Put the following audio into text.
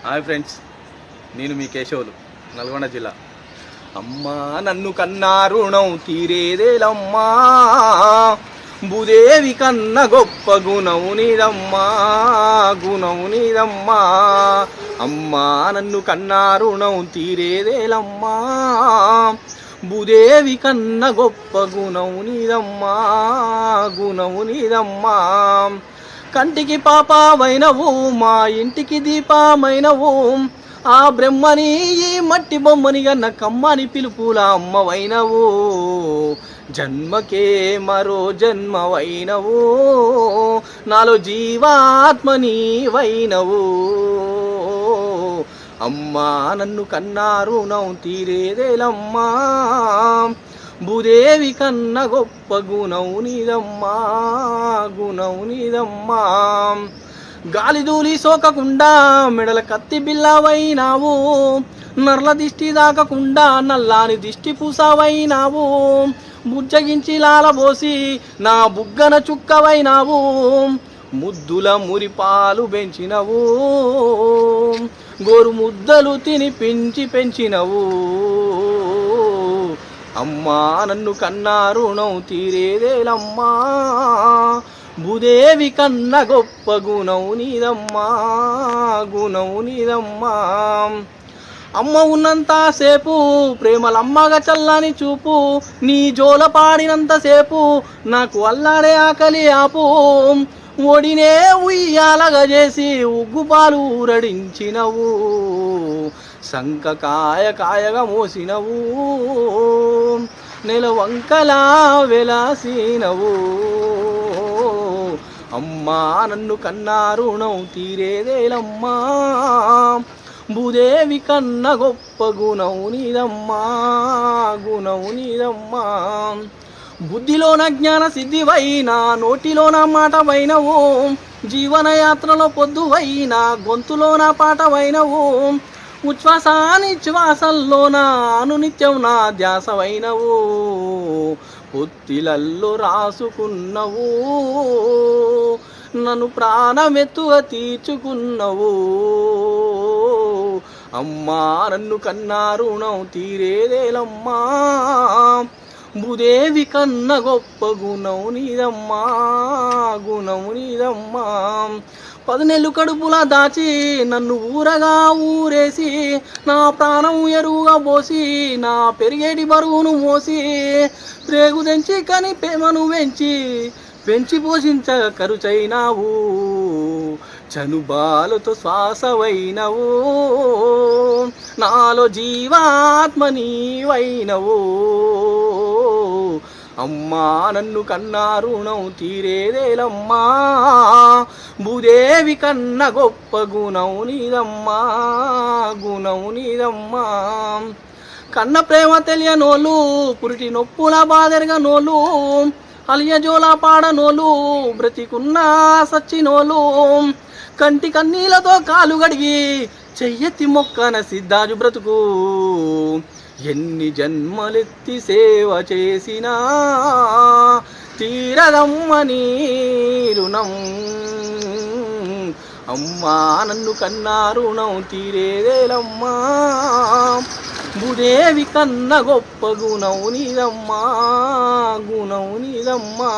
Hi friends, నేను మీ కేశవులు, నల్గొండ జిల్లా. అమ్మా నన్ను కన్నా రుణం తీరేదేలమ్మా, భూదేవి కన్న గొప్ప గుణం నీదమ్మా, గుణం నీదమ్మా. అమ్మా నన్ను కన్నా రుణం తీరేదేలమ్మా, భూదేవి కన్న గొప్ప గుణం నీదమ్మా, గుణం నీదమ్మా. కంటికి పాపమైనవు, మా ఇంటికి దీపమైనవు, ఆ బ్రహ్మని ఈ మట్టి బొమ్మని గన్న కమ్మని పిలుపుల అమ్మవైనవు, జన్మకే మరో జన్మవైనవు, నాలో జీవాత్మని వైనవు. అమ్మా నన్ను కన్నా రుణం తీరేదేలమ్మా, భూదేవి కన్న గొప్ప గుణం నీదమ్మా, గుణం నీదమ్మా. గాలి ధూళి సోకకుండా మెడల కత్తి బిల్లవైనావు, నర్ల దిష్టి దాకకుండా నల్లాని దిష్టి పూసవైనావు, బుజ్జగించి లాలబోసి నా బుగ్గన చుక్కవైనావు, ముద్దుల మురిపాలు పెంచినవు, గోరు ముద్దలు తినిపించి పెంచినవు. అమ్మా నన్ను కన్నా రుణం తీరేదేలమ్మా, భూదేవి కన్న గొప్ప గుణం నీదమ్మా, గుణం నీదమ్మా. అమ్మ ఉన్నంతసేపు ప్రేమలమ్మగా చల్లని చూపు, నీ జోల పాడినంతసేపు నాకు అల్లాడే ఆకలి ఆపు, ఒడినే ఉయ్యాలగా చేసి ఉగ్గుపాలు ఊరడించినవు, సంక కాయ కాయగా మోసినవు, నెల వంకలా వెలాసినవు. అమ్మా నన్ను కన్నా రుణం తీరేదేలమ్మా, భూదేవి కన్న గొప్ప గుణం నీదమ్మా, గుణం నీదమ్మా. బుద్ధిలోన జ్ఞాన సిద్ధివైనా, నోటిలోన మాటవైనవు, జీవనయాత్రలో పొద్దువైనా, గొంతులోన పాటవైనవు, ఉచ్ఛ్వాస నిశ్వాసంలోన అనునిత్యం నా ధ్యాసవైనవు, పొత్తిలల్లో రాసుకున్నవు, నన్ను ప్రాణమెత్తుగా తీర్చుకున్నవు. అమ్మా నన్ను కన్నా రుణం తీరేదేలమ్మా, భూదేవి కన్న గొప్ప గుణం నీదమ్మా, గుణం నీదమ్మా. 10 నెలలు కడుపులా దాచి నన్ను ఊరగా ఊరేసి, నా ప్రాణం ఎరువుగా పోసి, నా పెరిగేటి బరువును మోసి, ప్రేగు తెంచి కని ప్రేమను పెంచి పోషించ కరుచైనావు, చనుబాలతో శ్వాసవైనవు, నాలో జీవాత్మ నీవైనవు. అమ్మా నన్ను కన్నా రుణం తీరేదేలమ్మా, భూదేవి కన్న గొప్ప గుణం నీదమ్మా, గుణం నీదమ్మా. కన్న ప్రేమ తెలియనోళ్ళు, పురిటి నొప్పుల బాధెరగనోళ్ళు, అలియజోల పాడనోళ్ళు, బ్రతికున్నా సచ్చినోళ్ళు, కంటి కన్నీలతో కాలు గడిగి చెయ్యెత్తి మొక్కన సిద్ధాజు బ్రతుకు, ఎన్ని జన్మలెత్తి సేవ చేసినా తీరదమ్మని రుణం. అమ్మా నన్ను కన్నా రుణం తీరేదేలమ్మా, భూదేవి కన్న గొప్ప గుణం నీదమ్మా, గుణం నీదమ్మా.